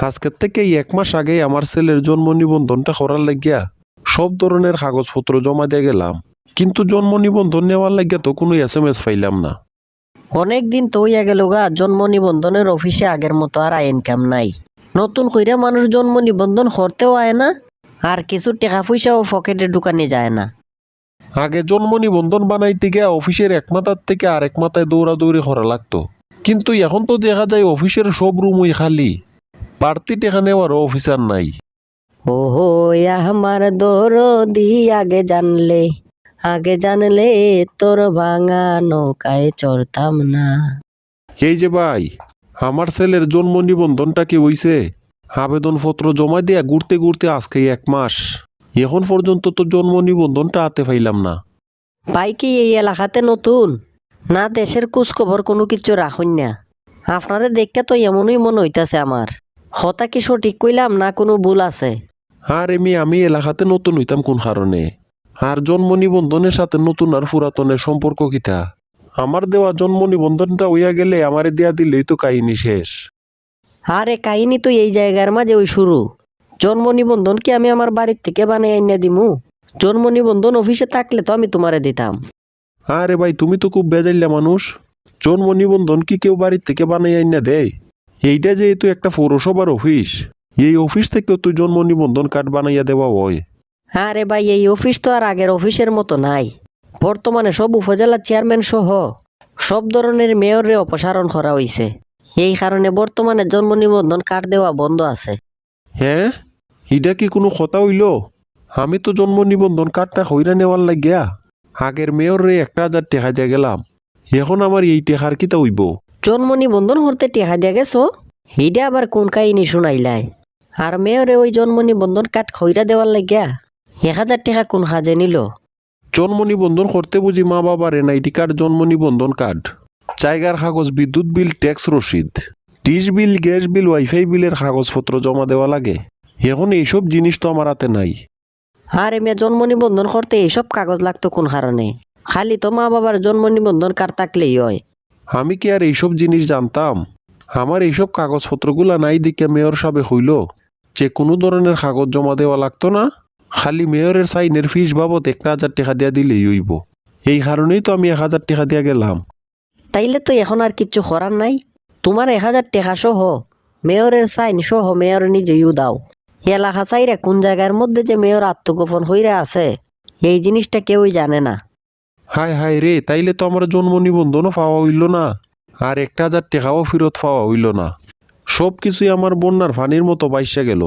আজকের থেকে 1 মাস আগে আমার ছেলের জন্ম নিবন্ধনটা করার লাগিয়া সব ধরনের কাগজপত্র জমা দিয়ে গেলাম, কিন্তু জন্ম নিবন্ধন নেওয়ার লাগিয়া তো কোনো SMS পাইলাম না। অনেক দিন তো হইয়া গেল গা, জন্ম নিবন্ধনের অফিসে আগের মতো আর ইনকাম নাই। নতুন কইরা মানুষ জন্ম নিবন্ধন করতেও আয় না, আর কিছু টাকা পয়সাও পকেটে ঢুকানি যায় না। আগে জন্ম নিবন্ধন বানাইতে গিয়া অফিসের এক মাথার থেকে আরেক মাথায় দৌড়াদৌড়ি করা লাগতো, কিন্তু এখন তো দেখা যায় অফিসের সব রুমই খালি, বাড়তি টাকা নেওয়ারও অফিসার নাই। ও হো আমার দরদি আগে জানলে তোর ভাঙা নৌকায় চড়তাম না। এই যে ভাই, আমার ছেলের জন্ম নিবন্ধনটা কি হইছে? আবেদনপত্র জমা দিয়া ঘুরতে ঘুরতে আজকে 1 মাস, এখন পর্যন্ত তো জন্ম নিবন্ধনটা হাতে পাইলাম না। ভাই কি এই এলাকাতে নতুন না? দেশের খোঁজখবর কোনো কিছু রাখুন না। আপনাদের দেখতে তো এমনই মনে হইতাছে আমার। হতা কি সঠিক কইলাম না কোনো ভুল আছে? আর আমি এলাকাতে নতুন হইতাম কোন কারণে? আর জন্ম নিবন্ধনের সাথে নতুন আর পুরাতনের সম্পর্ক কিটা? আমার দেওয়া জন্ম নিবন্ধনটা হইয়া গেলে আমারে দেয়া দিলেই তো কাহিনী শেষ। আরে কাহিনী তো এই জায়গার মাঝে ওই শুরু। জন্ম নিবন্ধন কি আমি আমার বাড়ির থেকে বানিয়ে এনে দিমু? জন্ম নিবন্ধন অফিসে থাকলে তো আমি তোমারে দিতাম। আরে ভাই, তুমি তো খুব বেজাইলা মানুষ। জন্ম নিবন্ধন কি কেউ বাড়ির থেকে বানাই আইনা দেয়? এইটা যেহেতু একটা পৌরসভার অফিস, এই অফিস থেকেও তুই জন্ম নিবন্ধন কার্ড বানাইয়া দেওয়া হয়। আরে ভাই, এই অফিস তো আর আগের অফিসের মতো নাই। বর্তমানে সব উপজেলা চেয়ারম্যান সহ সব ধরনের মেয়রে অপসারণ করা হয়েছে। এই কারণে বর্তমানে জন্ম নিবন্ধন কার্ড দেওয়া বন্ধ আছে। হ্যাঁ, এটা কি কোনো কথা হইল? আমি তো জন্ম নিবন্ধন কার্ডটা হইরা নেওয়ার লাগিয়া আগের মেয়রে 1,000 টাকা দিয়ে গেলাম, এখন আমার এই টাকার কিতা হইব? জন্ম নিবন্ধন করতে টেকা দিয়া গেছো? হিডা আবার কোন কাহিনী শুনাইলাই? আর মেয়রে ওই জন্ম নিবন্ধন কার্ড খইরা দেওয়ার লাগিয়া 1,000 টাকা কোন কাজে নিল? জন্ম নিবন্ধন করতে বুঝি মা বাবার এনআইডি কার্ড, জন্ম নিবন্ধন কার্ড, জায়গার কাগজ, বিদ্যুৎ বিল, ট্যাক্স রসিদ, ডিশ বিল, গ্যাস বিল, ওয়াইফাই বিলের কাগজপত্র জমা দেওয়া লাগে। এখন এইসব জিনিস তো আমার হাতে নাই। আরে মেয়ে, জন্ম নিবন্ধন করতে এইসব কাগজ লাগতো কোন কারণে? খালি তো মা বাবার জন্ম নিবন্ধন কার্ড থাকলেই হয়। আমি কি আর এইসব জিনিস জানতাম? আমার এইসব কাগজপত্রগুলা নাই দিকে মেয়র সাহেব হইল যে কোনো ধরনের কাগজ জমা দেওয়া লাগতো না, খালি মেয়রের সাইনের ফিস বাবদ 1,000 টাকা দিয়া দিলেই হইব। এই কারণেই তো আমি 1,000 টাকা দিয়া গেলাম। তাইলে তো এখন আর কিচ্ছু করার নাই। তোমার 1,000 টাকা সহ মেয়রের সাইন সহ মেয়র নিজেই দাও। এলাকা চাইরে কোন জায়গার মধ্যে যে মেয়র আত্মগোপন হইরা আছে এই জিনিসটা কেউই জানে না। হায় হায় রে, তাইলে তো আমার জন্ম নিবন্ধনও পাওয়া হইল না, আর 1,000 টাকাও ফেরত পাওয়া হইল না। সব কিছুই আমার বন্যার ফানির মতো বাইসা গেল।